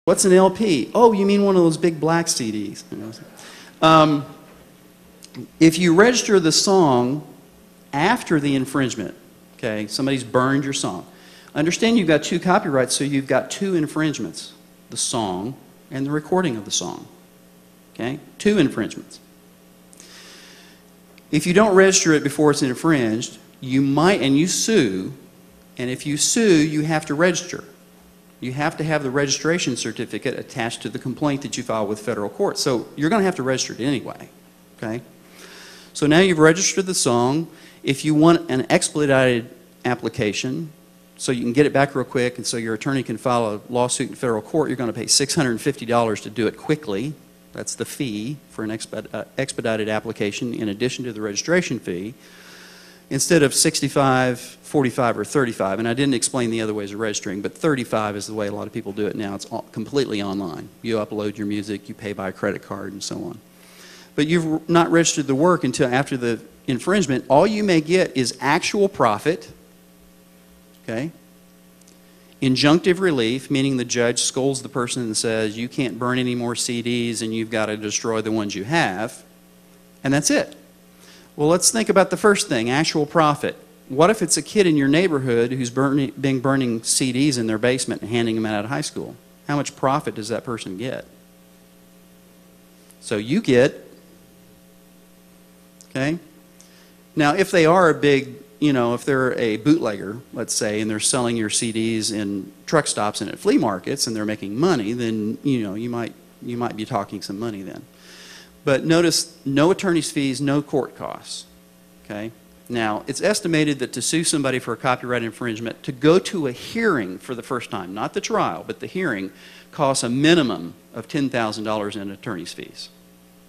What's an LP? Oh, you mean one of those big black CDs. If you register the song after the infringement, okay, somebody's burned your song. Understand you've got 2 copyrights, so you've got 2 infringements, the song and the recording of the song. Okay, 2 infringements. If you don't register it before it's infringed, you might, and you sue, and if you sue, you have to register. You have to have the registration certificate attached to the complaint that you file with federal court. So you're going to have to register it anyway. Okay? So now you've registered the song. If you want an expedited application, so you can get it back real quick and so your attorney can file a lawsuit in federal court, you're going to pay $650 to do it quickly. That's the fee for an expedited application in addition to the registration fee, instead of $65, $45, or $35. And I didn't explain the other ways of registering, but $35 is the way a lot of people do it now. It's completely online. You upload your music, you pay by a credit card, and so on. But you've not registered the work until after the infringement. All you may get is actual profit, okay? Injunctive relief, meaning the judge scolds the person and says, you can't burn any more CDs and you've got to destroy the ones you have, and that's it. Well, let's think about the first thing, actual profit. What if it's a kid in your neighborhood who's burning CDs in their basement and handing them out of high school? How much profit does that person get? So you get, okay? Now, if they are a big, if they're a bootlegger, let's say, and they're selling your CDs in truck stops and at flea markets and they're making money, then, you might be talking some money then. But notice, no attorney's fees, no court costs, okay? Now, it's estimated that to sue somebody for a copyright infringement, to go to a hearing for the first time, not the trial, but the hearing, costs a minimum of $10,000 in attorney's fees.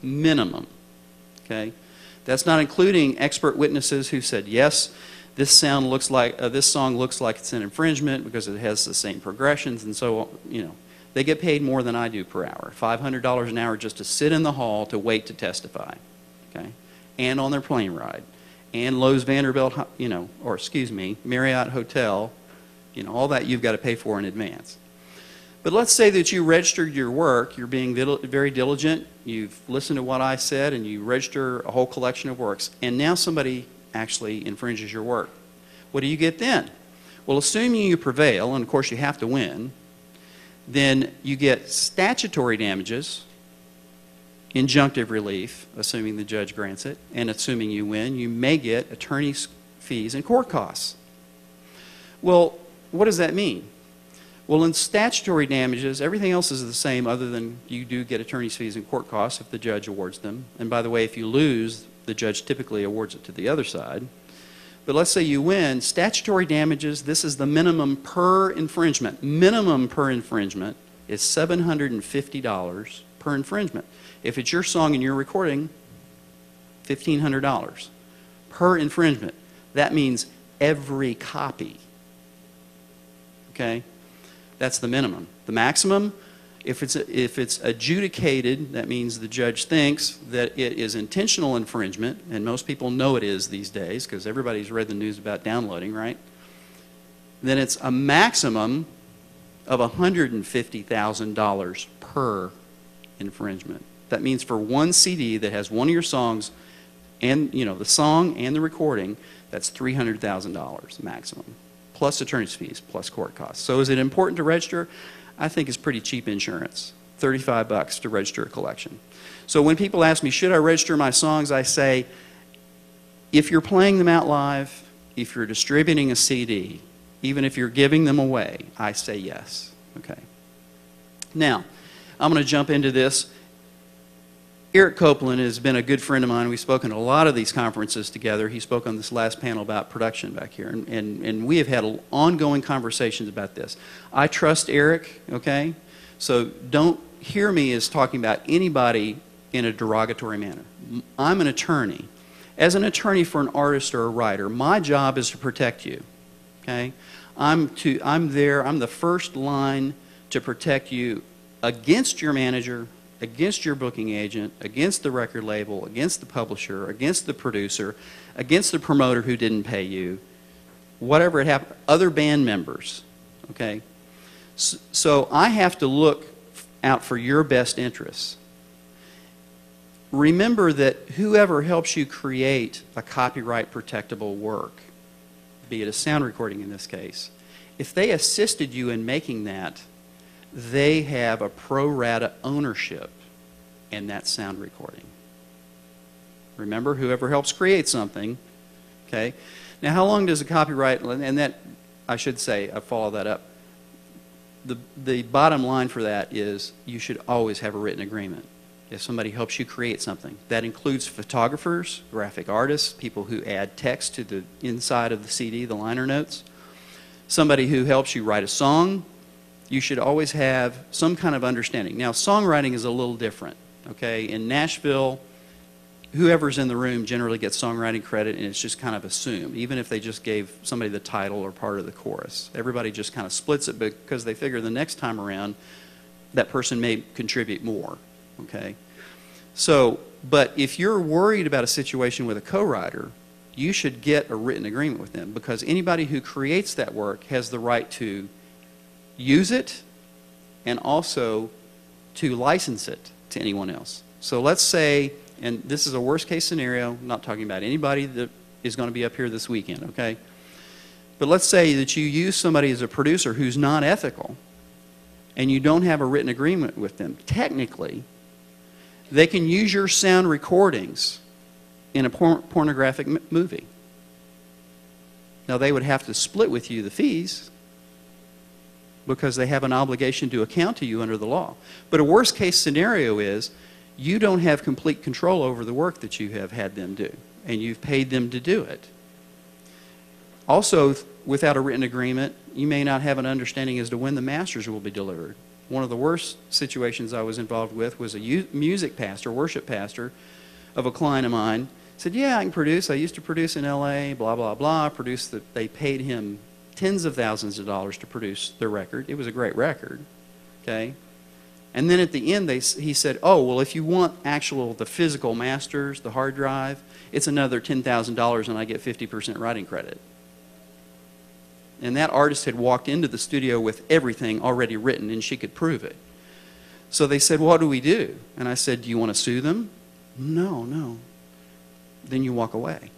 Minimum, okay? That's not including expert witnesses who said, yes, this song looks like it's an infringement because it has the same progressions, and so, they get paid more than I do per hour, $500 an hour just to sit in the hall to wait to testify, okay? And on their plane ride, and Lowe's Vanderbilt, Marriott Hotel, all that you've got to pay for in advance. But let's say that you registered your work, you're being very diligent, you've listened to what I said, and you register a whole collection of works, and now somebody actually infringes your work. What do you get then? Well, assuming you prevail, and of course you have to win, then you get statutory damages, injunctive relief, assuming the judge grants it, and assuming you win, you may get attorney's fees and court costs. Well, what does that mean? Well, in statutory damages, everything else is the same other than you do get attorney's fees and court costs if the judge awards them. And by the way, if you lose, the judge typically awards it to the other side. But let's say you win, statutory damages, this is the minimum per infringement. Minimum per infringement is $750 per infringement. If it's your song and you're recording, $1,500 per infringement. That means every copy. Okay? That's the minimum. The maximum, if it's adjudicated, that means the judge thinks that it is intentional infringement, and most people know it is these days because everybody's read the news about downloading, right? Then it's a maximum of $150,000 per infringement. That means for one CD that has one of your songs, and the song and the recording, that's $300,000 maximum, plus attorney's fees, plus court costs. So is it important to register? I think it's pretty cheap insurance, $35 to register a collection. So when people ask me, should I register my songs, I say, if you're playing them out live, if you're distributing a CD, even if you're giving them away, I say yes. Okay. Now, I'm going to jump into this. Eric Copeland has been a good friend of mine. We've spoken at a lot of these conferences together. He spoke on this last panel about production back here, and we have had ongoing conversations about this. I trust Eric, okay? So don't hear me as talking about anybody in a derogatory manner. I'm an attorney. As an attorney for an artist or a writer, my job is to protect you, okay? I'm the first line to protect you against your manager, against your booking agent, against the record label, against the publisher, against the producer, against the promoter who didn't pay you, whatever it happened, other band members, okay? So I have to look out for your best interests. Remember that whoever helps you create a copyright protectable work, be it a sound recording in this case, if they assisted you in making that, they have a pro rata ownership in that sound recording. Remember, whoever helps create something, okay? Now, how long does a copyright, and that, I should say, I follow that up. The bottom line for that is you should always have a written agreement if somebody helps you create something. That includes photographers, graphic artists, people who add text to the inside of the CD, the liner notes. Somebody who helps you write a song. You should always have some kind of understanding. Now, songwriting is a little different, okay? In Nashville, whoever's in the room generally gets songwriting credit, and it's just kind of assumed, even if they just gave somebody the title or part of the chorus. Everybody just kind of splits it because they figure the next time around that person may contribute more, okay? So, but if you're worried about a situation with a co-writer, you should get a written agreement with them, because anybody who creates that work has the right to use it and also to license it to anyone else. So let's say, and this is a worst case scenario, I'm not talking about anybody that is going to be up here this weekend, okay? But let's say that you use somebody as a producer who's not ethical and you don't have a written agreement with them. Technically, they can use your sound recordings in a pornographic movie. Now, they would have to split with you the fees because they have an obligation to account to you under the law. But a worst case scenario is you don't have complete control over the work that you have had them do, and you've paid them to do it. Also, without a written agreement, you may not have an understanding as to when the masters will be delivered. One of the worst situations I was involved with was a music pastor, worship pastor of a client of mine. Said, yeah, I can produce. I used to produce in LA, blah, blah, blah. They paid him tens of thousands of dollars to produce their record. It was a great record, okay? And then at the end, he said, oh, well, if you want the physical masters, the hard drive, it's another $10,000 and I get 50% writing credit. And that artist had walked into the studio with everything already written, and she could prove it. So they said, well, what do we do? And I said, do you want to sue them? No, no. Then you walk away.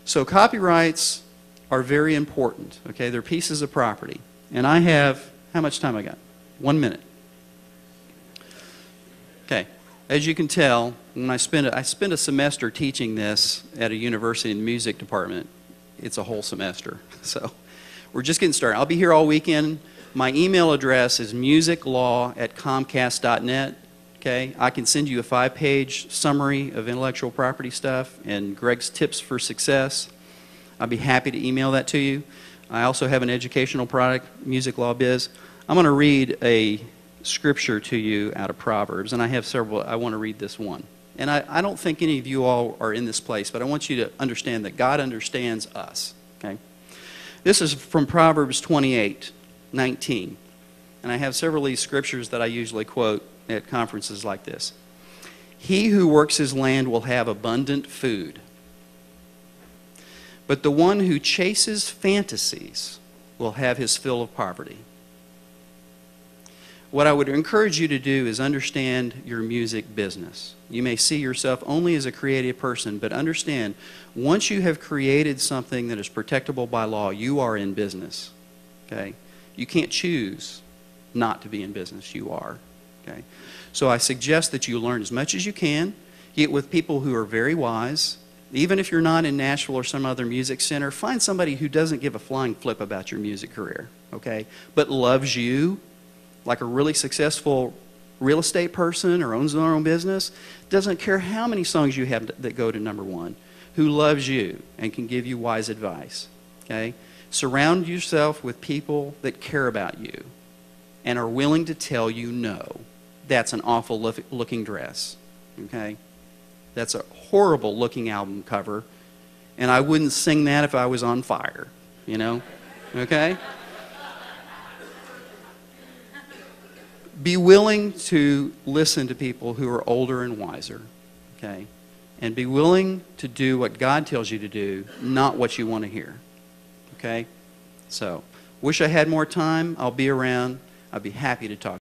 So copyrights are very important, okay? They're pieces of property. And I have, how much time I got? 1 minute. Okay. As you can tell, when I spent a semester teaching this at a university in the music department. It's a whole semester. So we're just getting started. I'll be here all weekend. My email address is musiclaw@comcast.net. Okay, I can send you a 5-page summary of intellectual property stuff and Greg's tips for success. I'd be happy to email that to you. I also have an educational product, Music Law Biz. I'm going to read a scripture to you out of Proverbs, and I have several. I want to read this one. And I don't think any of you all are in this place, but I want you to understand that God understands us. Okay, this is from Proverbs 28:19, and I have several of these scriptures that I usually quote at conferences like this. He who works his land will have abundant food, but the one who chases fantasies will have his fill of poverty. What I would encourage you to do is understand your music business. You may see yourself only as a creative person, but understand, once you have created something that is protectable by law, you are in business. Okay? You can't choose not to be in business. You are. Okay? So I suggest that you learn as much as you can. Get with people who are very wise. Even if you're not in Nashville or some other music center, find somebody who doesn't give a flying flip about your music career, okay? But loves you like a really successful real estate person or owns their own business, doesn't care how many songs you have that go to #1, who loves you and can give you wise advice, okay? Surround yourself with people that care about you and are willing to tell you no. That's an awful looking dress, okay? That's a horrible looking album cover, and I wouldn't sing that if I was on fire, you know, okay? Be willing to listen to people who are older and wiser, okay? And be willing to do what God tells you to do, not what you want to hear, okay? So, wish I had more time. I'll be around. I'd be happy to talk.